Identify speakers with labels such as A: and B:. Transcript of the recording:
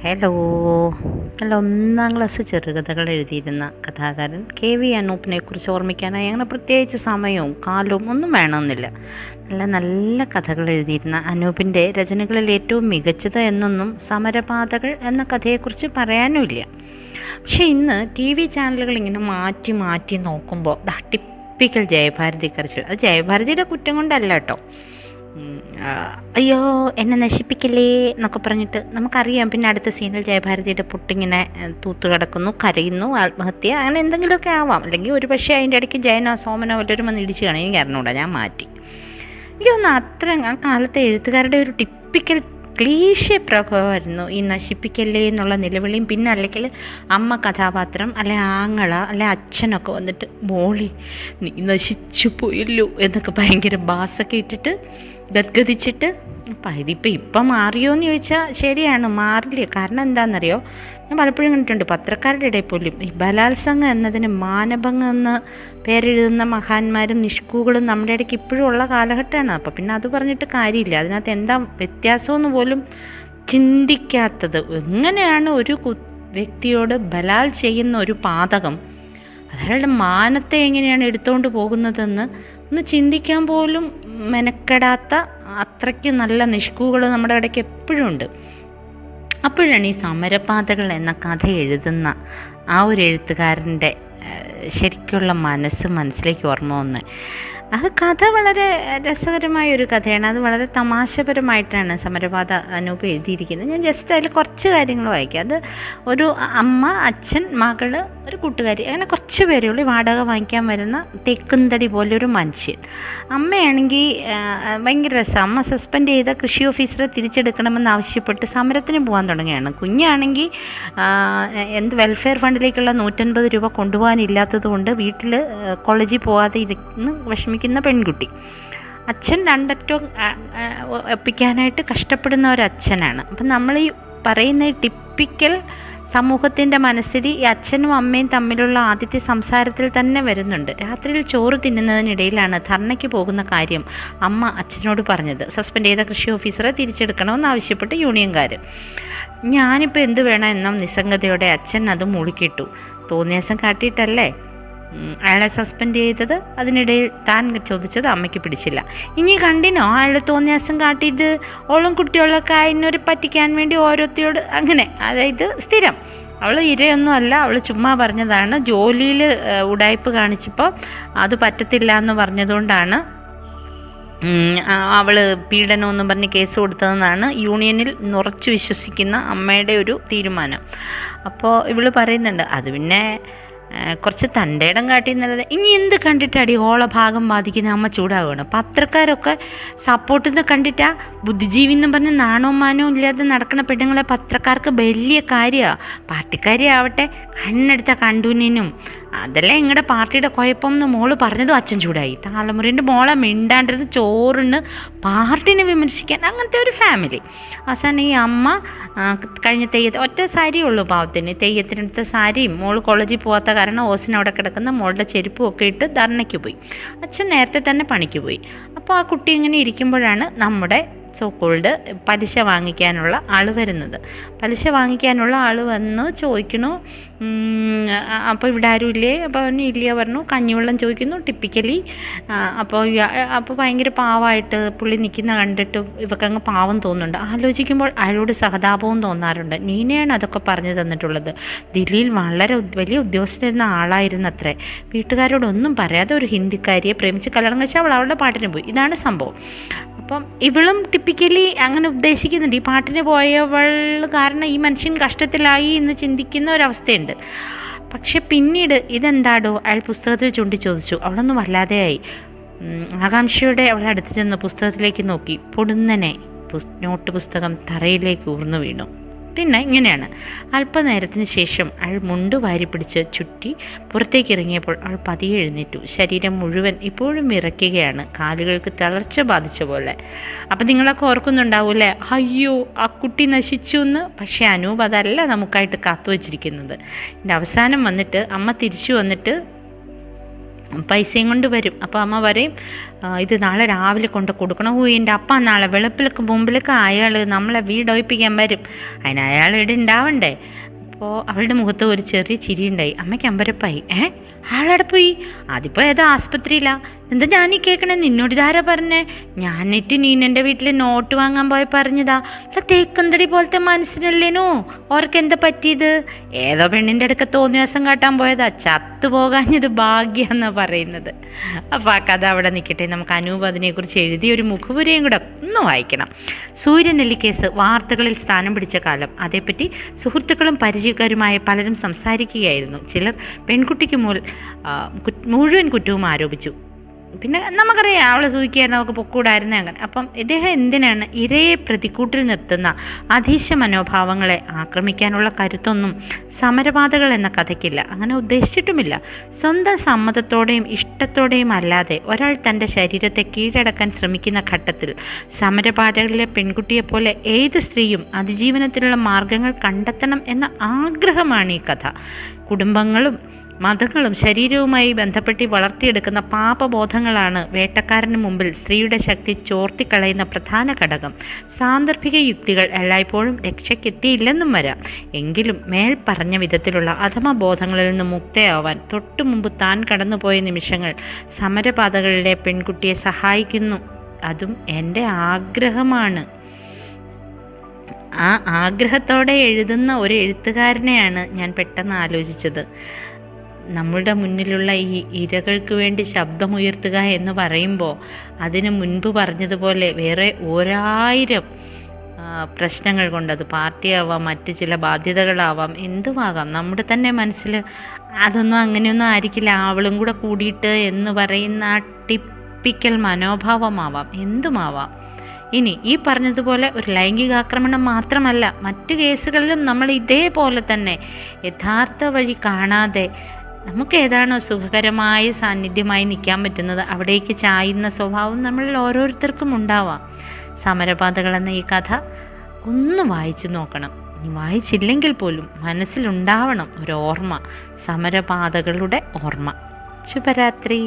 A: Hello. നല്ല ഒന്നാം class ചെറുകഥകൾ എഴുതിയിരുന്ന കഥാകാരൻ KV അനൂപിനെക്കുറിച്ച് ഓർമ്മിക്കാനായി അങ്ങനെ പ്രത്യേകിച്ച് സമയവും കാലവും ഒന്നും വേണമെന്നില്ല. നല്ല നല്ല കഥകൾ എഴുതിയിരുന്ന അനൂപിൻ്റെ രചനകളിൽ ഏറ്റവും മികച്ചത് എന്നൊന്നും സമരപാതകൾ എന്ന കഥയെക്കുറിച്ച് പറയാനുമില്ല. പക്ഷേ ഇന്ന് TV ചാനലുകൾ ഇങ്ങനെ മാറ്റി മാറ്റി നോക്കുമ്പോൾ ടിപ്പിക്കൽ ജയഭാരതി കരച്ചിൽ. അത് ജയഭാരതിയുടെ കുറ്റം കൊണ്ടല്ല കേട്ടോ. അയ്യോ എന്നെ നശിപ്പിക്കല്ലേ എന്നൊക്കെ പറഞ്ഞിട്ട് നമുക്കറിയാം. പിന്നെ അടുത്ത സീനിൽ ജയഭാരതിയുടെ പൊട്ടിങ്ങനെ തൂത്ത് കിടക്കുന്നു, കരയുന്നു, ആത്മഹത്യ, അങ്ങനെ എന്തെങ്കിലുമൊക്കെ ആവാം. അല്ലെങ്കിൽ ഒരു പക്ഷേ അതിൻ്റെ ഇടയ്ക്ക് ജയനോ സോമനോ വല്ലവരും വന്ന് ഇടിച്ച് കാണും. എനിക്ക് അറിഞ്ഞൂടാ, ഞാൻ മാറ്റി. എനിക്ക് തോന്നുന്നു അത്ര ആ കാലത്തെ എഴുത്തുകാരുടെ ഒരു ടിപ്പിക്കൽ ക്ലീശ പ്രഭാവമായിരുന്നു ഈ നശിപ്പിക്കല്ലേ എന്നുള്ള നിലവിളിയും. പിന്നെ അല്ലെങ്കിൽ അമ്മ കഥാപാത്രം അല്ലെ ആങ്ങള അല്ലെ അച്ഛനൊക്കെ വന്നിട്ട് മോളി നീ നശിച്ചു പോയല്ലോ എന്നൊക്കെ ഭയങ്കര ബാസൊക്കെ ഇട്ടിട്ട് ഗദ്ഗതിച്ചിട്ട്. ഇപ്പം മാറിയോ എന്ന് ചോദിച്ചാൽ ശരിയാണ്, മാറില്ല. കാരണം എന്താണെന്നറിയോ, ഞാൻ പലപ്പോഴും കണ്ടിട്ടുണ്ട് പത്രക്കാരുടെ ഇടയിൽ പോലും ഈ ബലാത്സംഗം എന്നതിന് മാനഭംഗം എന്ന് പേരെഴുതുന്ന മഹാന്മാരും നിഷ്കൂകളും നമ്മുടെ ഇടയ്ക്ക് ഇപ്പോഴും ഉള്ള കാലഘട്ടമാണ്. അപ്പോൾ പിന്നെ അത് പറഞ്ഞിട്ട് കാര്യമില്ല. അതിനകത്ത് എന്താ വ്യത്യാസമെന്ന് പോലും ചിന്തിക്കാത്തത്. എങ്ങനെയാണ് ഒരു വ്യക്തിയോട് ബലാൽ ചെയ്യുന്ന ഒരു പാതകം അയാളുടെ മാനത്തെ എങ്ങനെയാണ് എടുത്തുകൊണ്ട് പോകുന്നതെന്ന് ഒന്ന് ചിന്തിക്കാൻ പോലും മെനക്കെടാത്ത അത്രയ്ക്ക് നല്ല നിഷ്കൂകൾ നമ്മുടെ ഇടയ്ക്ക് എപ്പോഴും ഉണ്ട്. അപ്പോഴാണ് ഈ സമരപാതകൾ എന്ന കഥ എഴുതുന്ന ആ ഒരു എഴുത്തുകാരൻ്റെ ശരിക്കുള്ള മനസ്സിലേക്ക് ഓർമ്മ വന്ന്. അത് കഥ വളരെ രസകരമായൊരു കഥയാണ്. അത് വളരെ തമാശപരമായിട്ടാണ് സമരപാത അനൂപ് എഴുതിയിരിക്കുന്നത്. ഞാൻ ജസ്റ്റ് അതിൽ കുറച്ച് കാര്യങ്ങൾ വായിക്കാം. അത് ഒരു അമ്മ, അച്ഛൻ, മകള്, ഒരു കൂട്ടുകാരി, അങ്ങനെ കുറച്ച് പേരേ ഉള്ളൂ. വാടക വാങ്ങിക്കാൻ വരുന്ന തെക്കുംതടി പോലൊരു മനുഷ്യൻ. അമ്മയാണെങ്കിൽ ഭയങ്കര രസം. അമ്മ സസ്പെൻഡ് ചെയ്ത കൃഷി ഓഫീസറെ തിരിച്ചെടുക്കണമെന്ന് ആവശ്യപ്പെട്ട് സമരത്തിന് പോകാൻ തുടങ്ങുകയാണ്. കുഞ്ഞാണെങ്കിൽ വെൽഫെയർ ഫണ്ടിലേക്കുള്ള 150 രൂപ കൊണ്ടുപോകാനില്ലാത്തത് കൊണ്ട് വീട്ടിൽ കോളേജിൽ പോകാതെ ഇരുന്ന് വിഷമിക്കുന്ന പെൺകുട്ടി. അച്ഛൻ രണ്ടറ്റവും ഒപ്പിക്കാനായിട്ട് കഷ്ടപ്പെടുന്ന ഒരച്ഛനാണ്. അപ്പം നമ്മൾ ഈ പറയുന്ന ടിപ്പിക്കൽ സമൂഹത്തിൻ്റെ മനസ്ഥിതി ഈ അച്ഛനും അമ്മയും തമ്മിലുള്ള ആദ്യത്തെ സംസാരത്തിൽ തന്നെ വരുന്നുണ്ട്. രാത്രിയിൽ ചോറ് തിന്നുന്നതിനിടയിലാണ് ധർണയ്ക്ക് പോകുന്ന കാര്യം അമ്മ അച്ഛനോട് പറഞ്ഞത്. സസ്പെൻഡ് ചെയ്ത കൃഷി ഓഫീസറെ തിരിച്ചെടുക്കണമെന്ന് ആവശ്യപ്പെട്ട് യൂണിയൻകാർ. ഞാനിപ്പോൾ എന്ത് വേണം എന്ന നിസ്സംഗതയോടെ അച്ഛൻ അത് മൂളിക്കിട്ടു. തോന്നിയാസം കാട്ടിയിട്ടല്ലേ അയാളെ സസ്പെൻഡ് ചെയ്തത്. അതിനിടയിൽ താൻ ചോദിച്ചത് അമ്മയ്ക്ക് പിടിച്ചില്ല. ഇനി കണ്ടിനോ അയാൾ തോന്നിയാസം കാട്ടിയത്? ഓളും കുട്ടികളൊക്കെ അതിനൊരു പറ്റിക്കാൻ വേണ്ടി ഓരോരുത്തരോട് അങ്ങനെ, അതായത് സ്ഥിരം. അവൾ ഇരയൊന്നും അല്ല, അവൾ ചുമ്മാ പറഞ്ഞതാണ്. ജോലിയിൽ ഉടായ്പ് കാണിച്ചപ്പോൾ അത് പറ്റത്തില്ല എന്ന് പറഞ്ഞതുകൊണ്ടാണ് അവൾ പീഡനമെന്നും പറഞ്ഞ് കേസ് കൊടുത്തതെന്നാണ് യൂണിയനിൽ ഉറച്ചു വിശ്വസിക്കുന്ന അമ്മയുടെ ഒരു തീരുമാനം. അപ്പോൾ ഇവൾ പറയുന്നുണ്ട് അത് പിന്നെ കുറച്ച് തൻ്റെ ഇടം കാട്ടി എന്നുള്ളത്. ഇനി എന്ത് കണ്ടിട്ടാടി ഓള ഭാഗം ബാധിക്കുന്ന അമ്മ ചൂടാവുകയാണ്. പത്രക്കാരൊക്കെ സപ്പോർട്ടിൽ നിന്ന് കണ്ടിട്ടാ ബുദ്ധിജീവി എന്ന് പറഞ്ഞ് നാണവും മാനവും ഇല്ലാതെ നടക്കുന്ന പെണ്ണുങ്ങളെ പത്രക്കാർക്ക് വലിയ കാര്യമാണ്. പാർട്ടിക്കാരി ആവട്ടെ കണ്ണെടുത്ത കണ്ടൂനും അതല്ലേ നിങ്ങളുടെ പാർട്ടിയുടെ കുഴപ്പം എന്ന് മോള് പറഞ്ഞതും അച്ഛൻ ചൂടായി. തലമുറേൻ്റെ മോളെ മിണ്ടാണ്ടിരുന്ന് ചോറിന് പാർട്ടിനെ വിമർശിക്കാൻ, അങ്ങനത്തെ ഒരു ഫാമിലി. അവസാനം ഈ അമ്മ കഴിഞ്ഞ ഒറ്റ സാരിയേ ഉള്ളൂ പാവത്തിന്. തെയ്യത്തിനടുത്ത സാരിയും മോള് കോളേജിൽ പോകാത്ത കാരണം ഓസിന് അവിടെ കിടക്കുന്ന മോളുടെ ചെരുപ്പും ഒക്കെ ഇട്ട് ധർണയ്ക്ക് പോയി. അച്ഛൻ നേരത്തെ തന്നെ പണിക്ക് പോയി. അപ്പോൾ ആ കുട്ടി ഇങ്ങനെ ഇരിക്കുമ്പോഴാണ് നമ്മുടെ സോക്കോൾഡ് പലിശ വാങ്ങിക്കാനുള്ള ആൾ വരുന്നത്. പലിശ വാങ്ങിക്കാനുള്ള ആൾ വന്ന് ചോദിക്കണു, അപ്പോൾ ഇവിടെ ആരും ഇല്ലേ? അപ്പോൾ അവന് ഇല്ല പറഞ്ഞു. കഞ്ഞിവെള്ളം ചോദിക്കുന്നു ടിപ്പിക്കലി. അപ്പോൾ ഭയങ്കര പാവമായിട്ട് പുള്ളി നിൽക്കുന്ന കണ്ടിട്ട് ഇവക്കങ്ങ് പാവം തോന്നുന്നുണ്ട്. ആലോചിക്കുമ്പോൾ അയാളോട് സഹതാപവും തോന്നാറുണ്ട്. നീനയാണ് അതൊക്കെ പറഞ്ഞു തന്നിട്ടുള്ളത്. ദില്ലിയിൽ വളരെ വലിയ ഉദ്യോഗസ്ഥരുന്ന ആളായിരുന്നത്രേ. വീട്ടുകാരോടൊന്നും പറയാതെ ഒരു ഹിന്ദിക്കാരിയെ പ്രേമിച്ച് കല്യാണം കഴിച്ചാൽ അവൾ അവളുടെ പാട്ടിന് പോയി. ഇതാണ് സംഭവം. അപ്പം ഇവളും ടിപ്പിക്കലി അങ്ങനെ ഉദ്ദേശിക്കുന്നുണ്ട്. ഈ പാട്ടിന് പോയവൾ കാരണം ഈ മനുഷ്യൻ കഷ്ടത്തിലായി എന്ന് ചിന്തിക്കുന്ന ഒരവസ്ഥയുണ്ട്. പക്ഷെ പിന്നീട് ഇതെന്താടോ അയാൾ പുസ്തകത്തിൽ ചൂണ്ടി ചോദിച്ചു. അവളൊന്ന് വല്ലാതെയായി. ആകാംക്ഷയോടെ അവൾ അടുത്ത് ചെന്ന് പുസ്തകത്തിലേക്ക് നോക്കി. പൊടുന്നനെ നോട്ട് പുസ്തകം തറയിലേക്ക് ഊർന്നു വീണു. പിന്നെ ഇങ്ങനെയാണ്. അല്പനേരത്തിന് ശേഷം അയാൾ മുണ്ട് വാരി പിടിച്ച് ചുറ്റി പുറത്തേക്ക് ഇറങ്ങിയപ്പോൾ അവൾ പതിയെ എഴുന്നേറ്റു. ശരീരം മുഴുവൻ ഇപ്പോഴും വിറയ്ക്കുകയാണ്, കാലുകൾക്ക് തളർച്ച ബാധിച്ച പോലെ. അപ്പം നിങ്ങളൊക്കെ ഓർക്കുന്നുണ്ടാവൂല്ലേ, അയ്യോ ആ കുട്ടി നശിച്ചു എന്ന്. പക്ഷേ അനൂപ് അതല്ല നമുക്കായിട്ട് കാത്തു വച്ചിരിക്കുന്നത്. ഇതിൻ്റെ അവസാനം വന്നിട്ട് അമ്മ തിരിച്ചു വന്നിട്ട് പൈസയും കൊണ്ട് വരും. അപ്പോൾ അമ്മ പറയും ഇത് നാളെ രാവിലെ കൊണ്ട് കൊടുക്കണം. എൻ്റെ അപ്പ നാളെ വെളുപ്പിലേക്ക് മുമ്പിലേക്ക് അയാൾ നമ്മളെ വീട് ഒഴിപ്പിക്കാൻ വരും, അതിന് അയാൾ ഇവിടെ ഉണ്ടാവണ്ടേ. അപ്പോൾ അവളുടെ മുഖത്ത് ഒരു ചെറിയ ചിരി ഉണ്ടായി. അമ്മയ്ക്ക് അമ്പരപ്പായി. ആളവിടെ പോയി? അതിപ്പോൾ ഏതോ ആസ്പത്രിയിലാണ്. എന്താ ഞാനീ കേൾക്കണേ? നിന്നോട് ഇതാരാ പറഞ്ഞേ? ഞാനിട്ട് നീനെൻ്റെ വീട്ടിൽ നോട്ട് വാങ്ങാൻ പോയി പറഞ്ഞതാ. അല്ല തേക്കന്തടി പോലത്തെ മനസ്സിനല്ലേനോ, ഓർക്ക് എന്താ പറ്റിയത്? ഏതോ പെണ്ണിൻ്റെ അടുക്ക തോന്നിയ ദിവസം കാട്ടാൻ പോയതാ, ചത്തുപോകാഞ്ഞത് ഭാഗ്യമെന്നാണ് പറയുന്നത്. അപ്പോൾ ആ കഥ അവിടെ നിൽക്കട്ടെ. നമുക്ക് അനൂപ് അതിനെക്കുറിച്ച് എഴുതിയ ഒരു മുഖപുരയും കൂടെ ഒന്ന് വായിക്കണം. സൂര്യനെല്ലിക്കേസ് വാർത്തകളിൽ സ്ഥാനം പിടിച്ച കാലം. അതേപ്പറ്റി സുഹൃത്തുക്കളും പരിചയക്കാരുമായ പലരും സംസാരിക്കുകയായിരുന്നു. ചിലർ പെൺകുട്ടിക്ക് മുഴുവൻ കുറ്റവും ആരോപിച്ചു. പിന്നെ നമുക്കറിയാം അവളെ സൂചിക്കായിരുന്നു, അവൾക്ക് പൊക്കൂടായിരുന്നു അങ്ങനെ. അപ്പം ഇദ്ദേഹം എന്തിനാണ് ഇരയെ പ്രതിക്കൂട്ടിൽ നിർത്തുന്ന അധീശ മനോഭാവങ്ങളെ ആക്രമിക്കാനുള്ള കരുത്തൊന്നും സമരപാതകൾ എന്ന കഥയ്ക്കില്ല, അങ്ങനെ ഉദ്ദേശിച്ചിട്ടുമില്ല. സ്വന്തം സമ്മതത്തോടെയും ഇഷ്ടത്തോടെയും അല്ലാതെ ഒരാൾ തൻ്റെ ശരീരത്തെ കീഴടക്കാൻ ശ്രമിക്കുന്ന ഘട്ടത്തിൽ സമരപാതകളിലെ പെൺകുട്ടിയെപ്പോലെ ഏത് സ്ത്രീയും അതിജീവനത്തിനുള്ള മാർഗങ്ങൾ കണ്ടെത്തണം എന്ന ആഗ്രഹമാണ് ഈ കഥ. കുടുംബങ്ങളും മതങ്ങളും ശരീരവുമായി ബന്ധപ്പെട്ട് വളർത്തിയെടുക്കുന്ന പാപബോധങ്ങളാണ് വേട്ടക്കാരന് മുമ്പിൽ സ്ത്രീയുടെ ശക്തി ചോർത്തിക്കളയുന്ന പ്രധാന ഘടകം. സാന്ദർഭിക യുക്തികൾ എല്ലായ്പ്പോഴും രക്ഷയ്ക്കെത്തിയില്ലെന്നും വരാം. എങ്കിലും മേൽ പറഞ്ഞ വിധത്തിലുള്ള അധമബോധങ്ങളിൽ നിന്ന് മുക്തയാവാൻ തൊട്ടു മുമ്പ് താൻ കടന്നുപോയ നിമിഷങ്ങൾ സമരപാതകളിലെ പെൺകുട്ടിയെ സഹായിക്കുന്നു. അതും എൻ്റെ ആഗ്രഹമാണ്. ആ ആഗ്രഹത്തോടെ എഴുതുന്ന ഒരു എഴുത്തുകാരനെയാണ് ഞാൻ പെട്ടെന്ന് ആലോചിച്ചത്. നമ്മളുടെ മുന്നിലുള്ള ഈ ഇരകൾക്ക് വേണ്ടി ശബ്ദമുയർത്തുക എന്ന് പറയുമ്പോൾ അതിന് മുൻപ് പറഞ്ഞതുപോലെ വേറെ 1000 പ്രശ്നങ്ങൾ കൊണ്ട്, അത് പാർട്ടിയാവാം, മറ്റ് ചില ബാധ്യതകളാവാം, എന്തുമാകാം, നമ്മുടെ തന്നെ മനസ്സിൽ അതൊന്നും അങ്ങനെയൊന്നും ആയിരിക്കില്ല, അവളും കൂടെ കൂടിയിട്ട് എന്ന് പറയുന്ന ആ ടിപ്പിക്കൽ മനോഭാവമാവാം, എന്തുമാവാം. ഇനി ഈ പറഞ്ഞതുപോലെ ഒരു ലൈംഗികാക്രമണം മാത്രമല്ല, മറ്റു കേസുകളിലും നമ്മൾ ഇതേപോലെ തന്നെ യഥാർത്ഥ വഴി കാണാതെ നമുക്ക് ഏതാണോ സുഖകരമായ സാന്നിധ്യമായി നിൽക്കാൻ പറ്റുന്നത് അവിടേക്ക് ചായുന്ന സ്വഭാവം നമ്മളിൽ ഓരോരുത്തർക്കും ഉണ്ടാവാം. സമരപാതകൾ എന്ന ഈ കഥ ഒന്ന് വായിച്ചു നോക്കണം. വായിച്ചില്ലെങ്കിൽ പോലും മനസ്സിലുണ്ടാവണം ഒരു ഓർമ്മ, സമരപാതകളുടെ ഓർമ്മ. ശുഭരാത്രി.